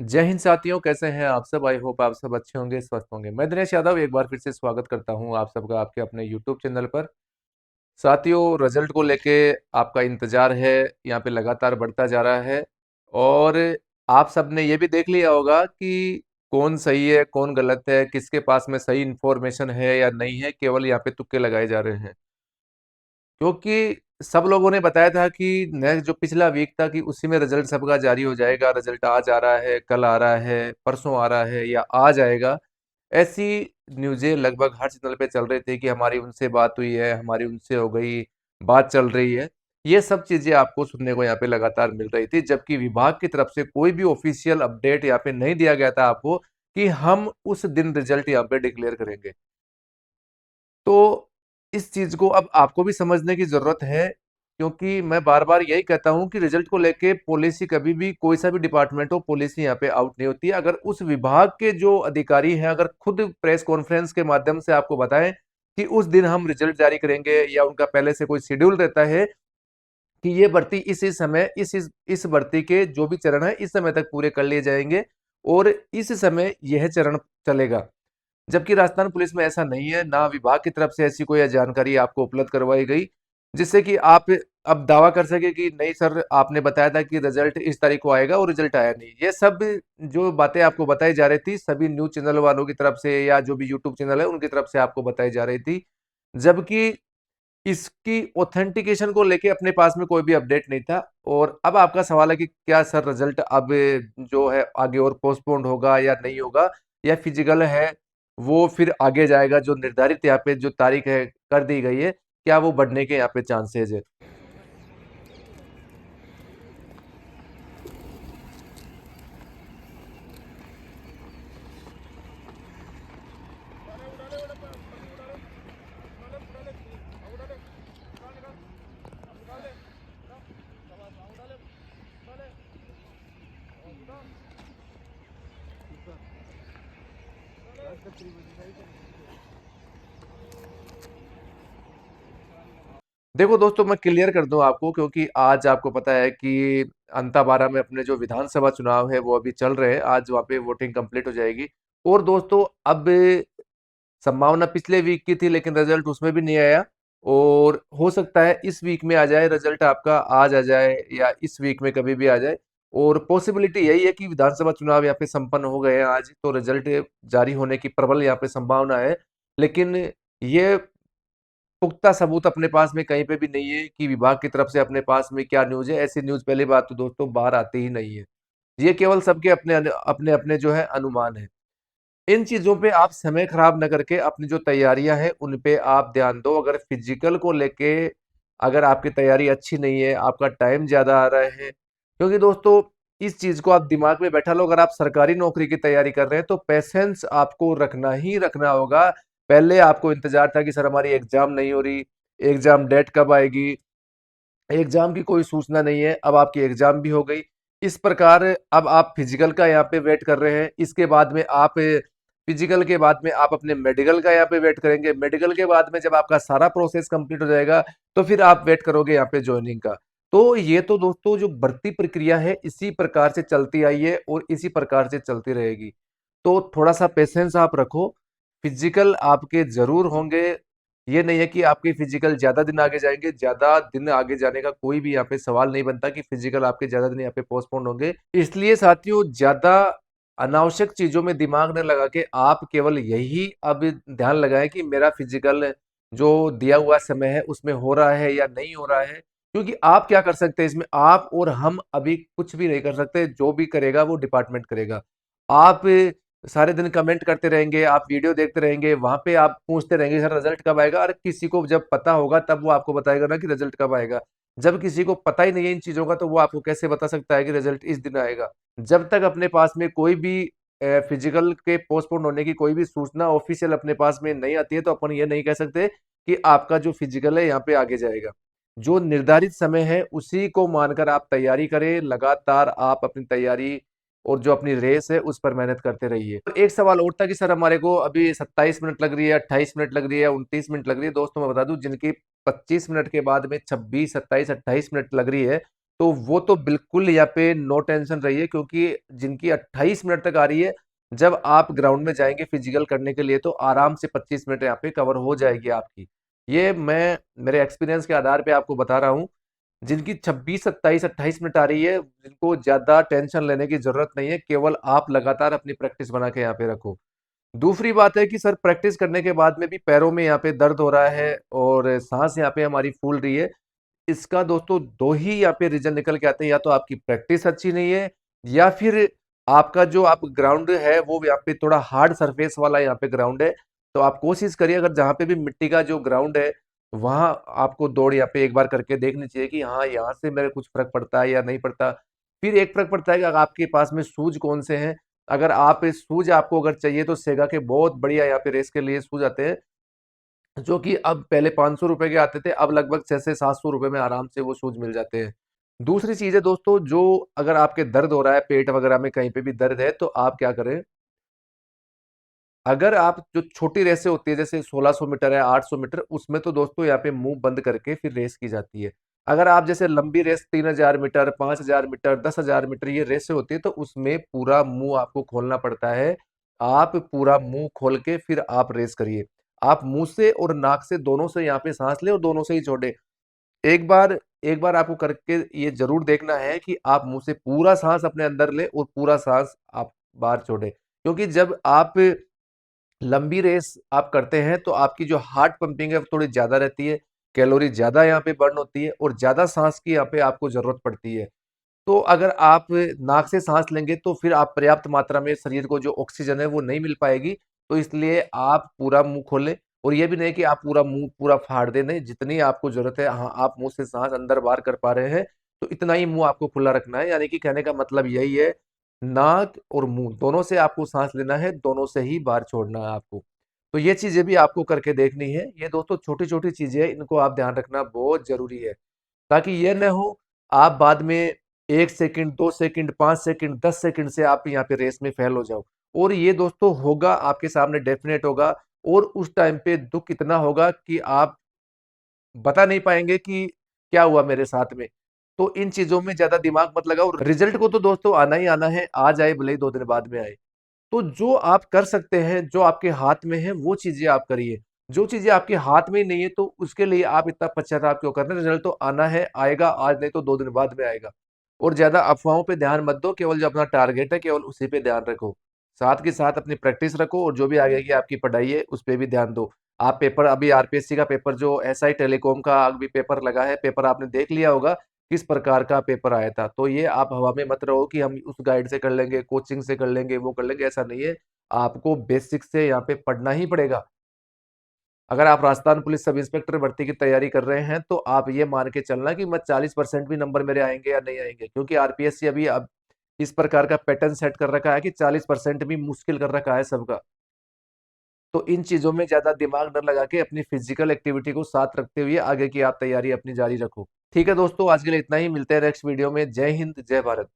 जय हिंद साथियों, कैसे हैं आप सब। आई होप आप सब अच्छे होंगे, स्वस्थ होंगे। मैं दिनेश यादव एक बार फिर से स्वागत करता हूं आप सबका आपके अपने यूट्यूब चैनल पर। साथियों, रिजल्ट को लेके आपका इंतजार है, यहाँ पे लगातार बढ़ता जा रहा है। और आप सब ने ये भी देख लिया होगा कि कौन सही है कौन गलत है, किसके पास में सही इंफॉर्मेशन है या नहीं है। केवल यहाँ पे तुक्के लगाए जा रहे हैं, क्योंकि सब लोगों ने बताया था कि नेक्स्ट जो पिछला वीक था कि उसी में रिजल्ट सबका जारी हो जाएगा। रिजल्ट आज आ रहा है, कल आ रहा है, परसों आ रहा है या आ जाएगा। ऐसी न्यूज़ें लगभग हर चैनल पे चल रही थी कि हमारी उनसे बात हुई है, हमारी उनसे हो गई, बात चल रही है। ये सब चीजें आपको सुनने को यहाँ पे लगातार मिल रही थी, जबकि विभाग की तरफ से कोई भी ऑफिशियल अपडेट यहाँ पे नहीं दिया गया था आपको कि हम उस दिन रिजल्ट यहाँ पे डिक्लेयर करेंगे। तो इस चीज को अब आपको भी समझने की जरूरत है, क्योंकि मैं बार बार यही कहता हूं कि रिजल्ट को लेके पॉलिसी कभी भी, कोई सा भी डिपार्टमेंट हो, पॉलिसी यहाँ पे आउट नहीं होती है। अगर उस विभाग के जो अधिकारी हैं अगर खुद प्रेस कॉन्फ्रेंस के माध्यम से आपको बताएं कि उस दिन हम रिजल्ट जारी करेंगे, या उनका पहले से कोई शेड्यूल रहता है कि ये भर्ती इस समय इस भर्ती के जो भी चरण है इस समय तक पूरे कर लिए जाएंगे और इस समय यह चरण चलेगा, जबकि राजस्थान पुलिस में ऐसा नहीं है। ना विभाग की तरफ से ऐसी कोई जानकारी आपको उपलब्ध करवाई गई जिससे कि आप अब दावा कर सके कि नहीं सर, आपने बताया था कि रिजल्ट इस तारीख को आएगा और रिजल्ट आया नहीं। ये सब जो बातें आपको बताई जा रही थी सभी न्यूज चैनल वालों की तरफ से या जो भी यूट्यूब चैनल है उनकी तरफ से आपको बताई जा रही थी, जबकि इसकी ऑथेंटिकेशन को लेके अपने पास में कोई भी अपडेट नहीं था। और अब आपका सवाल है कि क्या सर रिजल्ट अब जो है आगे और पोस्टपोन्ड होगा या नहीं होगा, या फिजिकल है वो फिर आगे जाएगा, जो निर्धारित यहाँ पे जो तारीख है कर दी गई है, क्या वो बढ़ने के यहाँ पे चांसेस है। देखो दोस्तों, मैं क्लियर कर दूं आपको, क्योंकि आज आपको पता है कि अंताबारा में अपने जो विधानसभा चुनाव है वो अभी चल रहे हैं। आज वहाँ पे वोटिंग कंप्लीट हो जाएगी। और दोस्तों, अब संभावना पिछले वीक की थी लेकिन रिजल्ट उसमें भी नहीं आया, और हो सकता है इस वीक में आ जाए रिजल्ट आपका, आज आ जाए या इस वीक में कभी भी आ जाए। और पॉसिबिलिटी यही है कि विधानसभा चुनाव यहाँ पे संपन्न हो गए हैं आज, तो रिजल्ट जारी होने की प्रबल यहाँ पे संभावना है। लेकिन ये पुख्ता सबूत अपने पास में कहीं पे भी नहीं है कि विभाग की तरफ से अपने पास में क्या न्यूज है। ऐसी न्यूज पहली बात तो दोस्तों बाहर आती ही नहीं है। ये केवल सबके अपने अपने अपने जो है अनुमान है। इन चीजों पे आप समय खराब न करके अपनी जो तैयारियां हैं उन पे आप ध्यान दो। अगर फिजिकल को लेके अगर आपकी तैयारी अच्छी नहीं है, आपका टाइम ज्यादा आ रहा है, क्योंकि दोस्तों इस चीज को आप दिमाग में बैठा लो, अगर आप सरकारी नौकरी की तैयारी कर रहे हैं तो पेशेंस आपको रखना ही रखना होगा। पहले आपको इंतजार था कि सर हमारी एग्जाम नहीं हो रही, एग्जाम डेट कब आएगी, एग्जाम की कोई सूचना नहीं है। अब आपकी एग्जाम भी हो गई। इस प्रकार अब आप फिजिकल का यहाँ पे वेट कर रहे हैं, इसके बाद में आप फिजिकल के बाद में आप अपने मेडिकल का यहाँ पे वेट करेंगे। मेडिकल के बाद में जब आपका सारा प्रोसेस कंप्लीट हो जाएगा तो फिर आप वेट करोगे यहाँ पे ज्वाइनिंग का। तो ये तो दोस्तों जो बढ़ती प्रक्रिया है इसी प्रकार से चलती आई है और इसी प्रकार से चलती रहेगी। तो थोड़ा सा पेशेंस आप रखो। फिजिकल आपके जरूर होंगे, ये नहीं है कि आपके फिजिकल ज्यादा दिन आगे जाएंगे। ज्यादा दिन आगे जाने का कोई भी यहाँ पे सवाल नहीं बनता कि फिजिकल आपके ज्यादा दिन यहाँ पे पोस्टपोन होंगे। इसलिए साथियों, ज्यादा अनावश्यक चीजों में दिमाग न लगा के आप केवल यही अब ध्यान लगाएं कि मेरा फिजिकल जो दिया हुआ समय है उसमें हो रहा है या नहीं हो रहा है। क्योंकि आप क्या कर सकते हैं इसमें, आप और हम अभी कुछ भी नहीं कर सकते। जो भी करेगा वो डिपार्टमेंट करेगा। आप सारे दिन कमेंट करते रहेंगे, आप वीडियो देखते रहेंगे, वहां पे आप पूछते रहेंगे सर रिजल्ट कब आएगा। अरे किसी को जब पता होगा तब वो आपको बताएगा ना कि रिजल्ट कब आएगा। जब किसी को पता ही नहीं है इन चीजों का तो वो आपको कैसे बता सकता है कि रिजल्ट इस दिन आएगा। जब तक अपने पास में कोई भी फिजिकल के पोस्टपोन होने की कोई भी सूचना ऑफिशियल अपने पास में नहीं आती है तो अपन ये नहीं कह सकते कि आपका जो फिजिकल है यहाँ पे आगे जाएगा। जो निर्धारित समय है उसी को मानकर आप तैयारी करें। लगातार आप अपनी तैयारी और जो अपनी रेस है उस पर मेहनत करते रहिए। और एक सवाल और था कि सर हमारे को अभी 27 मिनट लग रही है, 28 मिनट लग रही है, 29 मिनट लग रही है। दोस्तों मैं बता दूं, जिनकी 25 मिनट के बाद में 26, 27, 28 मिनट लग रही है तो वो तो बिल्कुल यहाँ पे नो टेंशन रहिए, क्योंकि जिनकी 28 मिनट तक आ रही है, जब आप ग्राउंड में जाएंगे फिजिकल करने के लिए तो आराम से 25 मिनट यहाँ पे कवर हो जाएगी आपकी। ये मैं मेरे एक्सपीरियंस के आधार पे आपको बता रहा हूँ। जिनकी 26, 27, 28 मिनट आ रही है, जिनको ज्यादा टेंशन लेने की जरूरत नहीं है, केवल आप लगातार अपनी प्रैक्टिस बना के यहाँ पे रखो। दूसरी बात है कि सर प्रैक्टिस करने के बाद में भी पैरों में यहाँ पे दर्द हो रहा है और सांस यहाँ पे हमारी फूल रही है। इसका दोस्तों दो ही यहाँ पे रीजन निकल के आते हैं, या तो आपकी प्रैक्टिस अच्छी नहीं है, या फिर आपका जो आप ग्राउंड है वो यहाँ पे थोड़ा हार्ड सरफेस वाला यहाँ पे ग्राउंड है। तो आप कोशिश करिए, अगर जहाँ पे भी मिट्टी का जो ग्राउंड है वहां आपको दौड़ यहाँ पे एक बार करके देखनी चाहिए कि हाँ यहाँ से मेरे कुछ फर्क पड़ता है या नहीं पड़ता। फिर एक फर्क पड़ता है कि अगर आपके पास में शूज कौन से हैं। अगर आप शूज आपको अगर चाहिए तो सेगा के बहुत बढ़िया यहाँ पे रेस के लिए शूज आते हैं, जो कि अब पहले 500 रुपए के आते थे, अब लगभग 600 से 700 रुपए में आराम से वो शूज मिल जाते हैं। दूसरी चीज है दोस्तों, जो अगर आपके दर्द हो रहा है पेट वगैरह में कहीं पे भी दर्द है, तो आप क्या करें, अगर आप जो छोटी रेसें होती है जैसे 1600 मीटर है, 800 मीटर, उसमें तो दोस्तों यहाँ पे मुंह बंद करके फिर रेस की जाती है। अगर आप जैसे लंबी रेस 3000 मीटर, 5000 मीटर, 10,000 मीटर ये रेसें होती है, तो उसमें पूरा मुंह आपको खोलना पड़ता है। आप पूरा मुंह खोल के फिर आप रेस करिए। आप मुंह से और नाक से दोनों से यहाँ पे सांस ले और दोनों से ही छोड़े। एक बार आपको करके ये जरूर देखना है कि आप मुंह से पूरा सांस अपने अंदर ले और पूरा सांस आप बाहर छोड़े, क्योंकि जब आप लंबी रेस आप करते हैं तो आपकी जो हार्ट पंपिंग है वो थोड़ी ज्यादा रहती है, कैलोरी ज्यादा यहाँ पे बर्न होती है और ज्यादा सांस की यहाँ पे आपको जरूरत पड़ती है। तो अगर आप नाक से सांस लेंगे तो फिर आप पर्याप्त मात्रा में शरीर को जो ऑक्सीजन है वो नहीं मिल पाएगी। तो इसलिए आप पूरा मुंह खोलें, और ये भी नहीं कि आप पूरा मुंह पूरा फाड़ दें, नहीं, जितनी आपको जरूरत है, हाँ आप मुंह से सांस अंदर बाहर कर पा रहे हैं तो इतना ही मुंह आपको खुला रखना है। यानी कि कहने का मतलब यही है, नाक और मुंह दोनों से आपको सांस लेना है, दोनों से ही बाहर छोड़ना है आपको। तो ये चीजें भी आपको करके देखनी है। ये दोस्तों छोटी छोटी चीजें हैं, इनको आप ध्यान रखना बहुत जरूरी है, ताकि ये न हो आप बाद में 1 सेकंड, 2 सेकंड, 5 सेकंड, 10 सेकंड से आप यहाँ पे रेस में फेल हो जाओ। और ये दोस्तों होगा आपके सामने, डेफिनेट होगा। और उस टाइम पे दुख इतना होगा कि आप बता नहीं पाएंगे कि क्या हुआ मेरे साथ में। तो इन चीजों में ज्यादा दिमाग मत लगाओ, रिजल्ट को तो दोस्तों आना ही आना है, आ जाए भले ही 2 दिन बाद में आए। तो जो आप कर सकते हैं, जो आपके हाथ में है वो चीजें आप करिए। जो चीजें आपके हाथ में ही नहीं है तो उसके लिए आप इतना पश्चाताप क्यों कर रहे हैं? रिजल्ट तो आना है, आएगा, आज नहीं तो 2 दिन बाद में आएगा। और ज्यादा अफवाहों पे ध्यान मत दो, केवल जो अपना टारगेट है केवल उसी पे ध्यान रखो। साथ के साथ अपनी प्रैक्टिस रखो, और जो भी आगे की आपकी पढ़ाई है उस पर भी ध्यान दो। आप पेपर, अभी आरपीएससी का पेपर, जो एसआई टेलीकॉम का अभी पेपर लगा है, पेपर आपने देख लिया होगा किस प्रकार का पेपर आया था। तो ये आप हवा में मत रहो कि हम उस गाइड से कर लेंगे, कोचिंग से कर लेंगे, वो कर लेंगे, ऐसा नहीं है। आपको बेसिक से यहाँ पे पढ़ना ही पड़ेगा। अगर आप राजस्थान पुलिस सब इंस्पेक्टर भर्ती की तैयारी कर रहे हैं तो आप ये मान के चलना कि मैं 40% भी नंबर मेरे आएंगे या नहीं आएंगे, क्योंकि आरपीएससी अभी अब इस प्रकार का पैटर्न सेट कर रखा है कि 40% भी मुश्किल कर रखा है सबका। तो इन चीजों में ज्यादा दिमाग न लगा के अपनी फिजिकल एक्टिविटी को साथ रखते हुए आगे की आप तैयारी अपनी जारी रखो। ठीक है दोस्तों, आज के लिए इतना ही, मिलते हैं नेक्स्ट वीडियो में। जय हिंद, जय भारत।